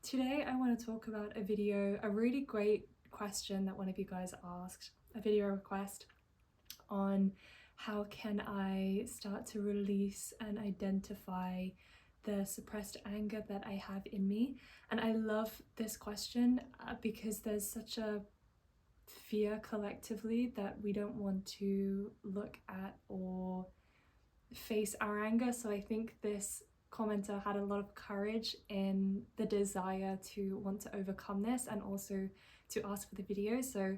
Today I want to talk about a really great question that one of you guys asked, a video request on how can I start to release and identify the suppressed anger that I have in me. And I love this question because there's such a fear collectively that we don't want to look at or face our anger. So I think this commenter had a lot of courage in the desire to want to overcome this and also to ask for the video. So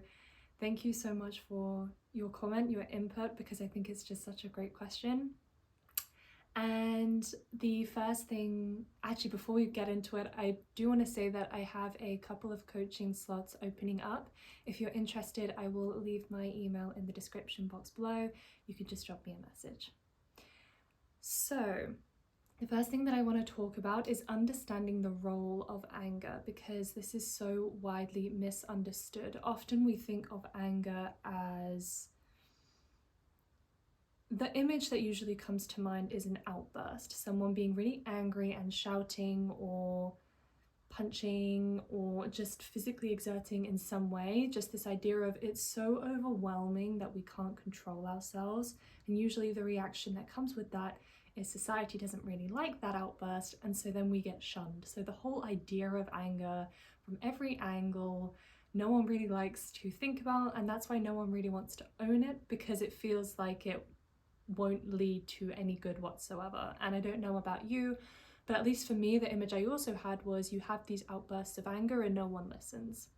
thank you so much for your comment, your input, because I think it's just such a great question. And the first thing, actually before we get into it, I do want to say that I have a couple of coaching slots opening up. If you're interested, I will leave my email in the description box below. You can just drop me a message. So the first thing that I want to talk about is understanding the role of anger, because this is so widely misunderstood. Often we think of anger as, the image that usually comes to mind is an outburst, someone being really angry and shouting or punching or just physically exerting in some way. Just this idea of it's so overwhelming that we can't control ourselves, and usually the reaction that comes with that is society doesn't really like that outburst, and so then we get shunned. So the whole idea of anger from every angle, no one really likes to think about, and that's why no one really wants to own it, because it feels like it won't lead to any good whatsoever. And I don't know about you, but at least for me, the image I also had was you have these outbursts of anger and no one listens.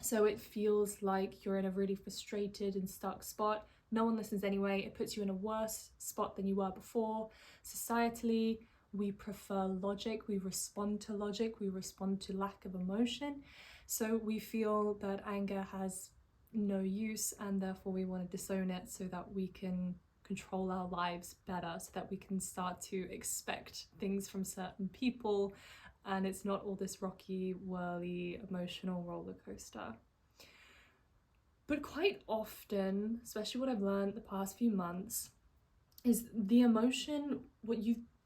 So it feels like you're in a really frustrated and stuck spot. No one listens anyway. It puts you in a worse spot than you were before. Societally, we prefer logic. We respond to logic. We respond to lack of emotion. So we feel that anger has no use, and therefore we want to disown it so that we can control our lives better, so that we can start to expect things from certain people, and it's not all this rocky, whirly, emotional roller coaster. But quite often, especially what I've learned the past few months, is the emotion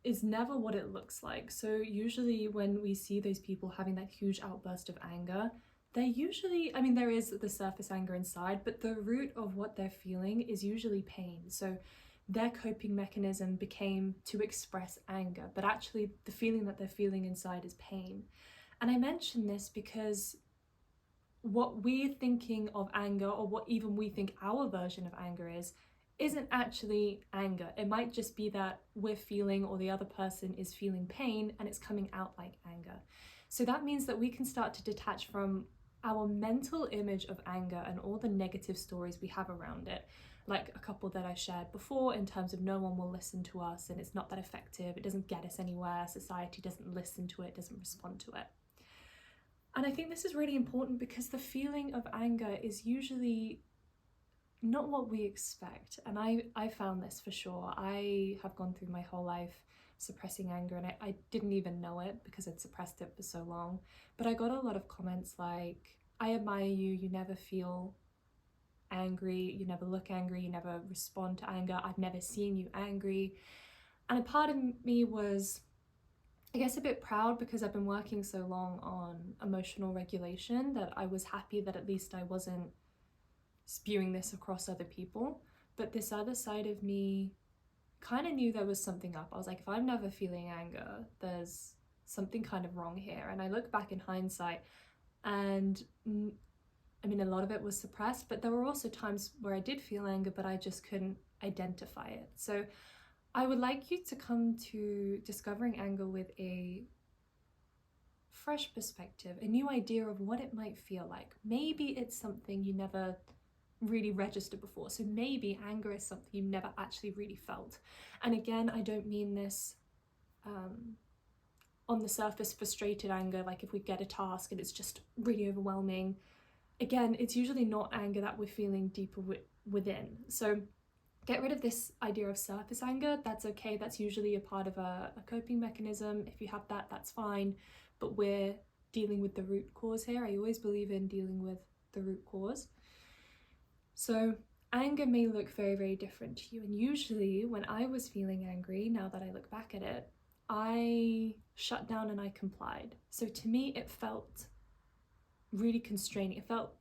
is never what it looks like. So usually when we see those people having that huge outburst of anger, they're usually, I mean, there is the surface anger inside, but the root of what they're feeling is usually pain. So their coping mechanism became to express anger, but actually the feeling that they're feeling inside is pain. And I mention this because what we're thinking of anger, or what even we think our version of anger is, isn't actually anger. It might just be that we're feeling, or the other person is feeling pain, and it's coming out like anger. So that means that we can start to detach from our mental image of anger and all the negative stories we have around it, like a couple that I shared before in terms of no one will listen to us and it's not that effective, it doesn't get us anywhere, society doesn't listen to it, doesn't respond to it. And I think this is really important because the feeling of anger is usually not what we expect. And I found this for sure. I have gone through my whole life suppressing anger, and I didn't even know it because I'd suppressed it for so long. But I got a lot of comments like, I admire you, you never feel angry, you never look angry, you never respond to anger, I've never seen you angry. And a part of me was, I guess, a bit proud because I've been working so long on emotional regulation that I was happy that at least I wasn't spewing this across other people. But this other side of me kind of knew there was something up. I was like, if I'm never feeling anger, there's something kind of wrong here. And I look back in hindsight, and I mean, a lot of it was suppressed, but there were also times where I did feel anger, but I just couldn't identify it. So I would like you to come to discovering anger with a fresh perspective, a new idea of what it might feel like. Maybe it's something you never really registered before. So maybe anger is something you never actually really felt. And again, I don't mean this on the surface frustrated anger, like if we get a task and it's just really overwhelming. Again, it's usually not anger that we're feeling deeper within. So get rid of this idea of surface anger. That's okay. That's usually a part of a coping mechanism. If you have that, that's fine. But we're dealing with the root cause here. I always believe in dealing with the root cause. So anger may look very, very different to you. And usually when I was feeling angry, now that I look back at it, I shut down and I complied. So to me, it felt really constraining. It felt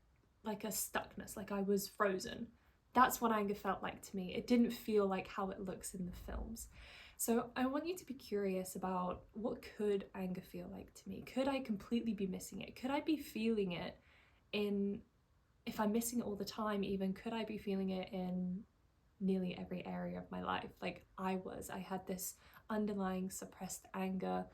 like a stuckness, like I was frozen. That's what anger felt like to me. It didn't feel like how it looks in the films. So I want you to be curious about, what could anger feel like to me? Could I completely be missing it? Could I be feeling it in, if I'm missing it all the time even, could I be feeling it in nearly every area of my life? Like I had this underlying suppressed anger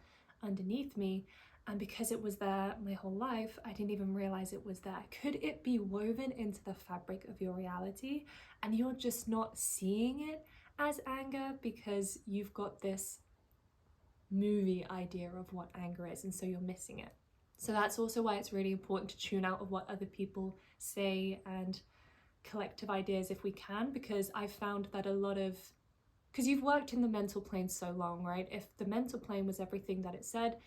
underneath me, and because it was there my whole life, I didn't even realize it was there. Could it be woven into the fabric of your reality and you're just not seeing it as anger because you've got this movie idea of what anger is, and so you're missing it? So that's also why it's really important to tune out of what other people say and collective ideas if we can, because I've found that a lot of, because you've worked in the mental plane so long, right? If the mental plane was everything that it said,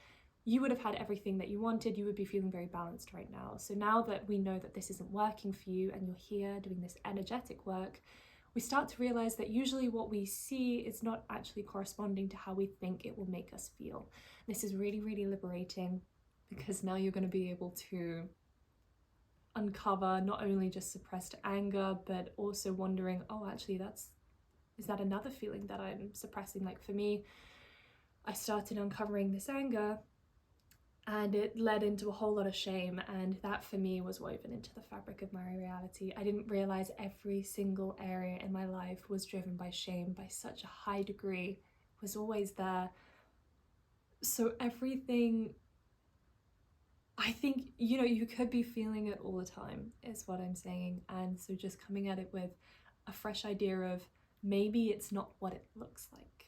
you would have had everything that you wanted. You would be feeling very balanced right now. So now that we know that this isn't working for you and you're here doing this energetic work, we start to realize that usually what we see is not actually corresponding to how we think it will make us feel. This is really, really liberating, because now you're going to be able to uncover not only just suppressed anger, but also wondering, oh, actually is that another feeling that I'm suppressing? Like for me, I started uncovering this anger and it led into a whole lot of shame, and that for me was woven into the fabric of my reality. I didn't realize every single area in my life was driven by shame by such a high degree. It was always there. So everything, I think, you could be feeling it all the time, is what I'm saying. And so just coming at it with a fresh idea of, maybe it's not what it looks like.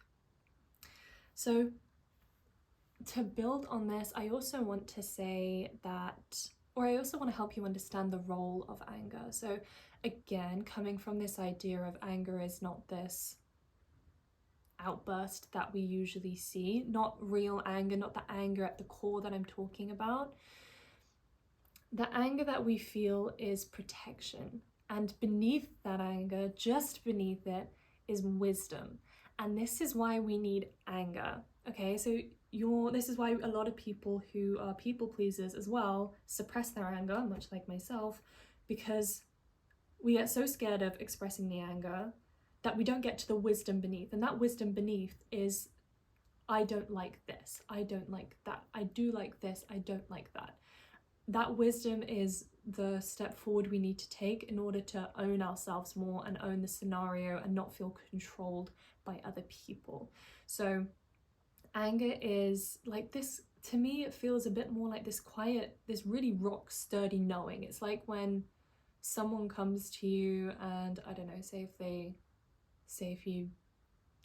So to build on this, I also want to say that, or I also want to help you understand the role of anger. So again, coming from this idea of anger is not this outburst that we usually see, not real anger, not the anger at the core that I'm talking about. The anger that we feel is protection, and beneath that anger, just beneath it, is wisdom. And this is why we need anger. Okay, so this is why a lot of people who are people pleasers as well suppress their anger, much like myself, because we get so scared of expressing the anger that we don't get to the wisdom beneath. And that wisdom beneath is, I don't like this, I don't like that, I do like this, I don't like that. That wisdom is the step forward we need to take in order to own ourselves more and own the scenario and not feel controlled by other people. So anger is like this, to me it feels a bit more like this quiet, this really rock sturdy knowing. It's like when someone comes to you and, I don't know, say if you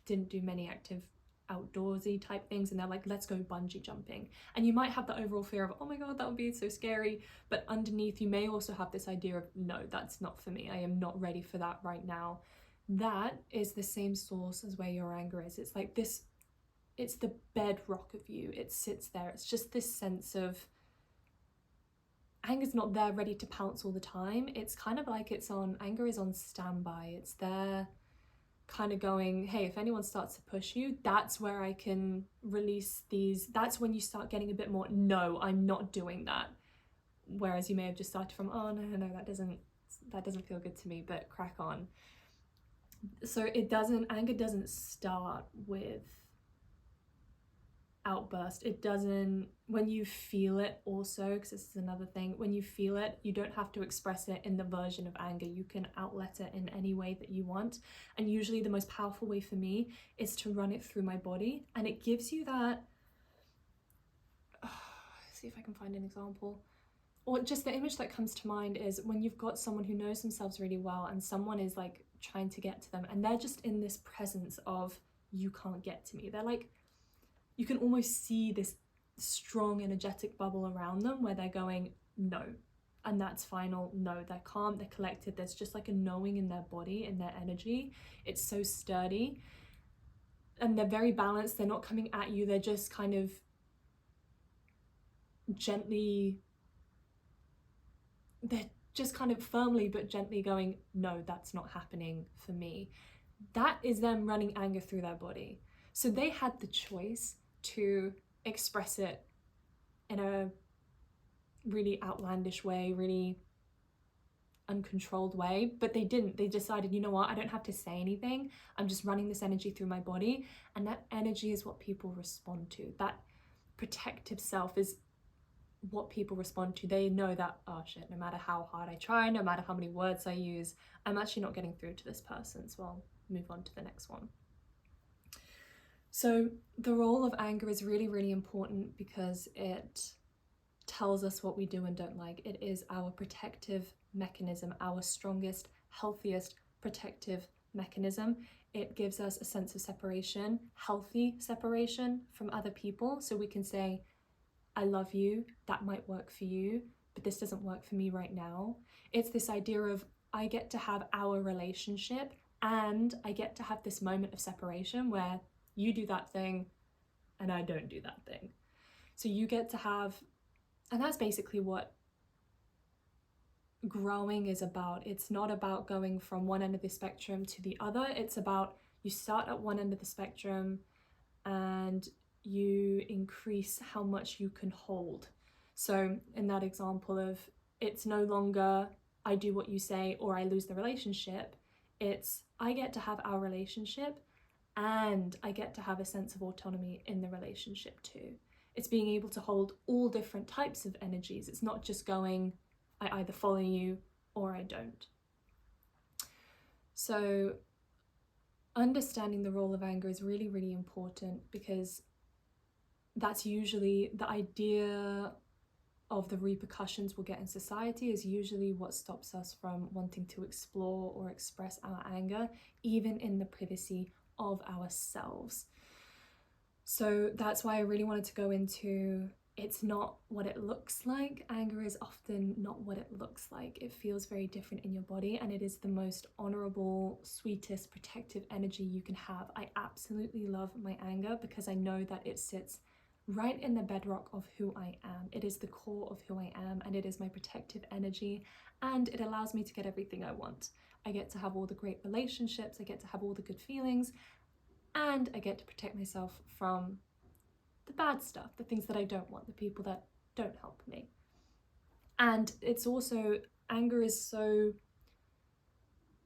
didn't do many active outdoorsy type things and they're like, let's go bungee jumping, and you might have the overall fear of, oh my god, that would be so scary, but underneath you may also have this idea of, no, that's not for me, I am not ready for that right now. That is the same source as where your anger is. It's like this, it's the bedrock of you, it sits there. It's just this sense of, anger's not there ready to pounce all the time. It's kind of like anger is on standby. It's there kind of going, hey, if anyone starts to push you, that's where I can release these. That's when you start getting a bit more, no, I'm not doing that. Whereas you may have just started from, oh no, that doesn't feel good to me, but crack on. So anger doesn't start with outburst. It doesn't, when you feel it also, because this is another thing, when you feel it, you don't have to express it in the version of anger. You can outlet it in any way that you want. And usually the most powerful way for me is to run it through my body. And it gives you that, see if I can find an example. Or just the image that comes to mind is when you've got someone who knows themselves really well and someone is like trying to get to them and they're just in this presence of, you can't get to me. They're like, you can almost see this strong energetic bubble around them where they're going, no, and that's final. No, they're calm, they're collected. There's just like a knowing in their body, in their energy. It's so sturdy and they're very balanced. They're not coming at you. They're just kind of gently, they're just kind of firmly but gently going, no, that's not happening for me. That is them running anger through their body. So they had the choice to express it in a really outlandish way, really uncontrolled way, but they didn't. They decided, you know what, I don't have to say anything. I'm just running this energy through my body, and that energy is what people respond to. That protective self is what people respond to. They know that, oh shit, no matter how hard I try, no matter how many words I use, I'm actually not getting through to this person, so I'll move on to the next one. So the role of anger is really, really important because it tells us what we do and don't like. It is our protective mechanism, our strongest, healthiest protective mechanism. It gives us a sense of separation, healthy separation from other people, so we can say, I love you, that might work for you, but this doesn't work for me right now. It's this idea of I get to have our relationship and I get to have this moment of separation where you do that thing and I don't do that thing. So you get to have, and that's basically what growing is about. It's not about going from one end of the spectrum to the other. It's about you start at one end of the spectrum and you increase how much you can hold. So in that example of, it's no longer I do what you say or I lose the relationship, it's I get to have our relationship and I get to have a sense of autonomy in the relationship too. It's being able to hold all different types of energies. It's not just going, I either follow you or I don't. So understanding the role of anger is really, really important, because that's usually the idea of the repercussions we'll get in society is usually what stops us from wanting to explore or express our anger, even in the privacy of ourselves. So that's why I really wanted to go into, it's not what it looks like. Anger is often not what it looks like. It feels very different in your body, and it is the most honorable, sweetest, protective energy you can have. I absolutely love my anger because I know that it sits right in the bedrock of who I am. It is the core of who I am, and it is my protective energy, and it allows me to get everything I want. I get to have all the great relationships, I get to have all the good feelings, and I get to protect myself from the bad stuff, the things that I don't want, the people that don't help me. And it's also, anger is so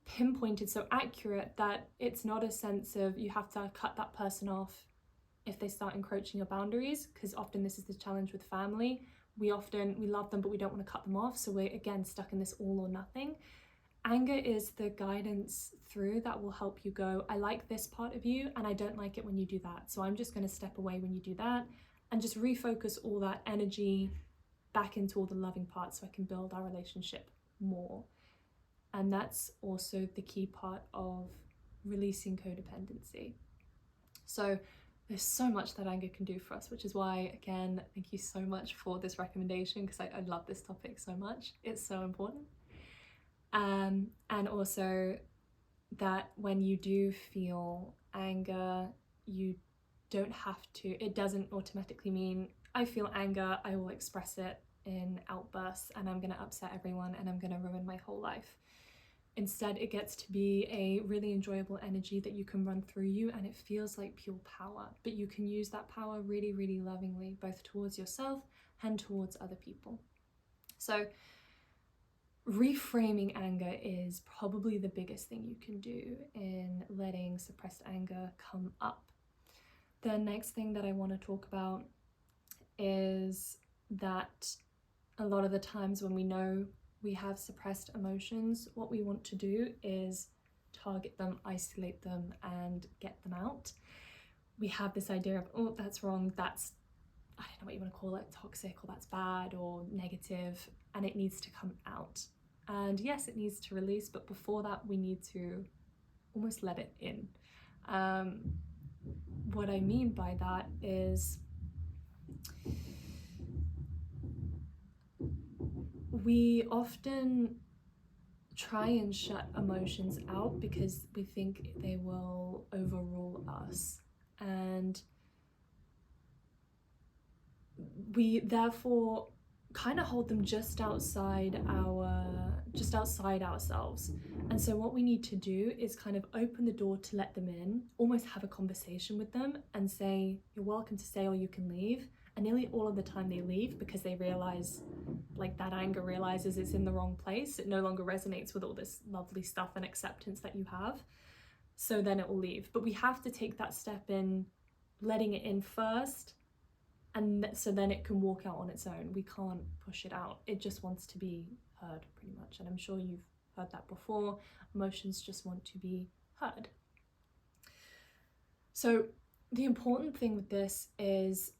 pinpointed, so accurate, that it's not a sense of you have to cut that person off if they start encroaching your boundaries, because often this is the challenge with family. We love them, but we don't want to cut them off, so we're again stuck in this all or nothing. Anger is the guidance through that will help you go, I like this part of you and I don't like it when you do that, so I'm just going to step away when you do that and just refocus all that energy back into all the loving parts so I can build our relationship more. And that's also the key part of releasing codependency. So there's so much that anger can do for us, which is why, again, thank you so much for this recommendation, because I love this topic so much. It's so important. And also that when you do feel anger, you don't have to, it doesn't automatically mean I feel anger, I will express it in outbursts and I'm going to upset everyone and I'm going to ruin my whole life. Instead, it gets to be a really enjoyable energy that you can run through you, and it feels like pure power, but you can use that power really, really lovingly, both towards yourself and towards other people. So reframing anger is probably the biggest thing you can do in letting suppressed anger come up. The next thing that I want to talk about is that a lot of the times when we know we have suppressed emotions, what we want to do is target them, isolate them, and get them out. We have this idea of, oh, that's wrong, that's, I don't know what you want to call it, toxic, or that's bad or negative, and it needs to come out. And yes, it needs to release, but before that, we need to almost let it in. What I mean by that is we often try and shut emotions out because we think they will overrule us, and we therefore kind of hold them just outside our just outside ourselves. And so what we need to do is kind of open the door to let them in, almost have a conversation with them and say, you're welcome to stay or you can leave. And nearly all of the time they leave because they realize, like, that anger realizes it's in the wrong place. It no longer resonates with all this lovely stuff and acceptance that you have. So then it will leave. But we have to take that step in letting it in first, and so then it can walk out on its own. We can't push it out. It just wants to be heard, pretty much. And I'm sure you've heard that before. Emotions just want to be heard. So the important thing with this is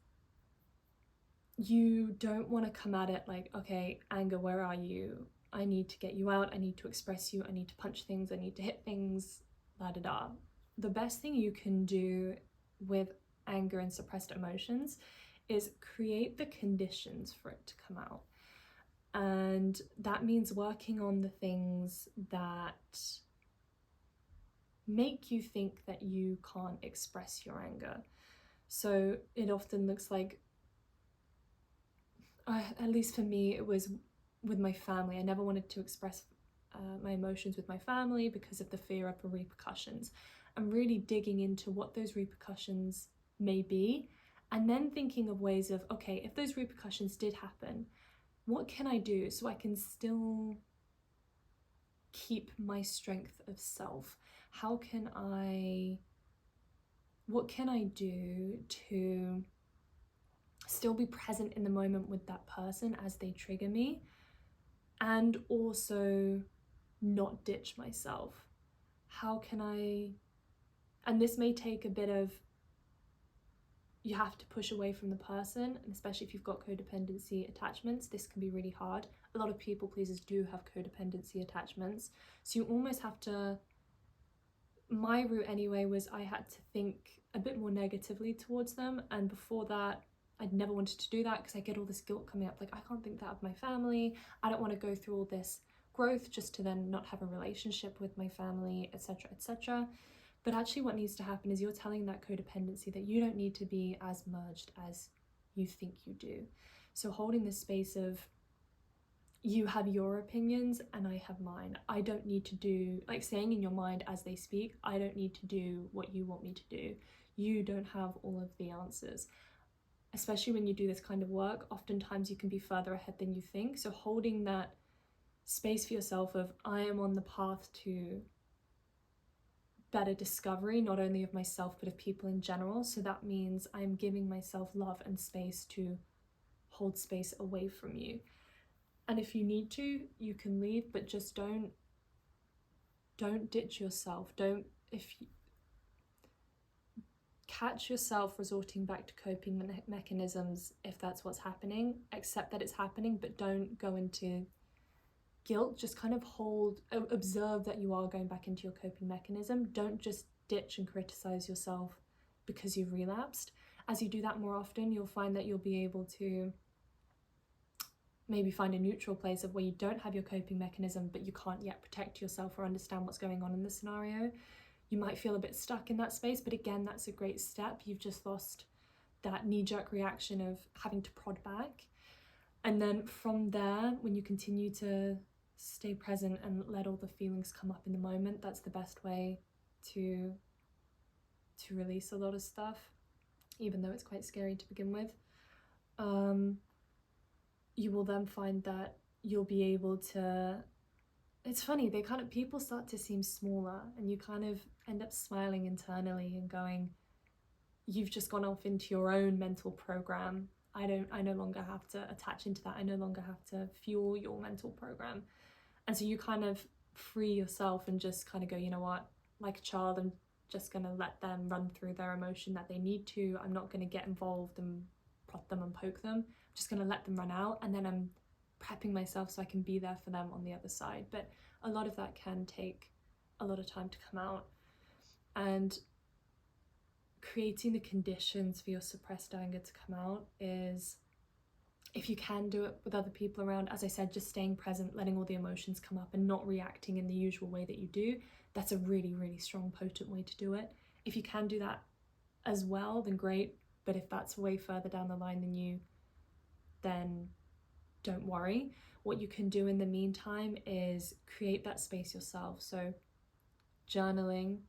you don't want to come at it like, okay, anger, where are you? I need to get you out. I need to express you. I need to punch things. I need to hit things, la da da. The best thing you can do with anger and suppressed emotions is create the conditions for it to come out. And that means working on the things that make you think that you can't express your anger. So it often looks like, at least for me, it was with my family. I never wanted to express my emotions with my family because of the fear of the repercussions. I'm really digging into what those repercussions may be, and then thinking of ways of, okay, if those repercussions did happen, what can I do so I can still keep my strength of self? What can I do to still be present in the moment with that person as they trigger me, and also not ditch myself? And this may take a bit of, you have to push away from the person, and especially if you've got codependency attachments, this can be really hard. A lot of people pleasers do have codependency attachments, so you almost have to, my route anyway was I had to think a bit more negatively towards them, and before that I'd never wanted to do that because I get all this guilt coming up, like, I can't think that of my family, I don't want to go through all this growth just to then not have a relationship with my family, etc, etc. But actually what needs to happen is you're telling that codependency that you don't need to be as merged as you think you do. So holding this space of, you have your opinions and I have mine. I don't need to do, like saying in your mind as they speak, I don't need to do what you want me to do. You don't have all of the answers. Especially when you do this kind of work, oftentimes you can be further ahead than you think. So holding that space for yourself of, I am on the path to better discovery, not only of myself but of people in general. So that means I'm giving myself love and space to hold space away from you. And if you need to, you can leave, but just don't ditch yourself. Catch yourself resorting back to coping mechanisms if that's what's happening. Accept that it's happening, but don't go into guilt. Just kind of observe that you are going back into your coping mechanism. Don't just ditch and criticize yourself because you've relapsed. As you do that more often, you'll find that you'll be able to maybe find a neutral place of where you don't have your coping mechanism, but you can't yet protect yourself or understand what's going on in the scenario. You might feel a bit stuck in that space, but again, that's a great step. You've just lost that knee-jerk reaction of having to prod back. And then from there, when you continue to stay present and let all the feelings come up in the moment, that's the best way to release a lot of stuff, even though it's quite scary to begin with. You will then find that you'll be able to, it's funny, people start to seem smaller, and you kind of end up smiling internally and going, you've just gone off into your own mental program. I no longer have to attach into that. I no longer have to fuel your mental program. And so you kind of free yourself and just kind of go, you know what, like a child, I'm just going to let them run through their emotion that they need to. I'm not going to get involved and prod them and poke them. I'm just going to let them run out, and then I'm prepping myself so I can be there for them on the other side. But a lot of that can take a lot of time to come out, and creating the conditions for your suppressed anger to come out is, if you can do it with other people around, as I said, just staying present, letting all the emotions come up and not reacting in the usual way that you do. That's a really, really strong, potent way to do it. If you can do that as well, then great. But if that's way further down the line than you, then don't worry. What you can do in the meantime is create that space yourself. So journaling,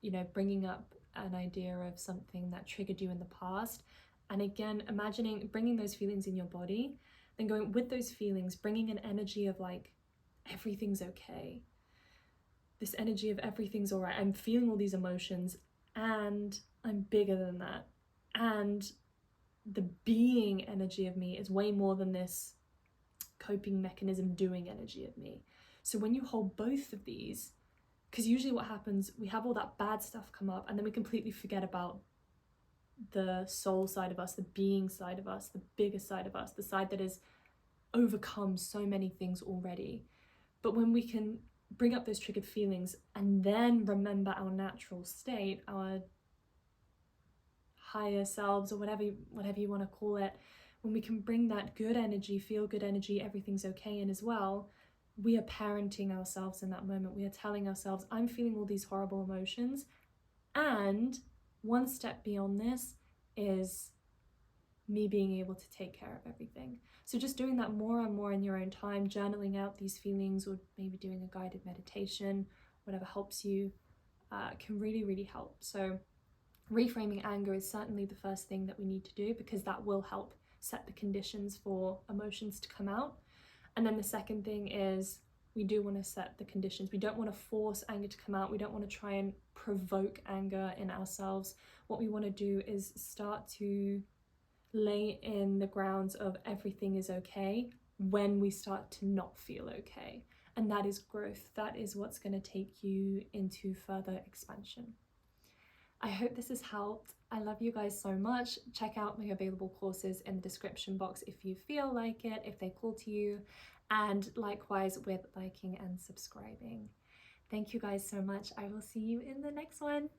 you know, bringing up an idea of something that triggered you in the past, and again imagining bringing those feelings in your body, then going with those feelings, bringing an energy of like everything's okay, this energy of everything's all right, I'm feeling all these emotions and I'm bigger than that, and the being energy of me is way more than this coping mechanism doing energy of me. So when you hold both of these, because usually what happens, we have all that bad stuff come up and then we completely forget about the soul side of us, the being side of us, the bigger side of us, the side that has overcome so many things already. But when we can bring up those triggered feelings and then remember our natural state, our higher selves, or whatever you want to call it, when we can bring that good energy, feel good energy, everything's okay in as well, we are parenting ourselves in that moment. We are telling ourselves, I'm feeling all these horrible emotions, and one step beyond this is me being able to take care of everything. So just doing that more and more in your own time, journaling out these feelings, or maybe doing a guided meditation, whatever helps you, can really, really help. So reframing anger is certainly the first thing that we need to do, because that will help set the conditions for emotions to come out. And then the second thing is, we do want to set the conditions. We don't want to force anger to come out. We don't want to try and provoke anger in ourselves. What we want to do is start to lay in the grounds of everything is okay when we start to not feel okay. And that is growth. That is what's going to take you into further expansion. I hope this has helped. I love you guys so much. Check out my available courses in the description box if you feel like it, if they call to you, and likewise with liking and subscribing. Thank you guys so much. I will see you in the next one.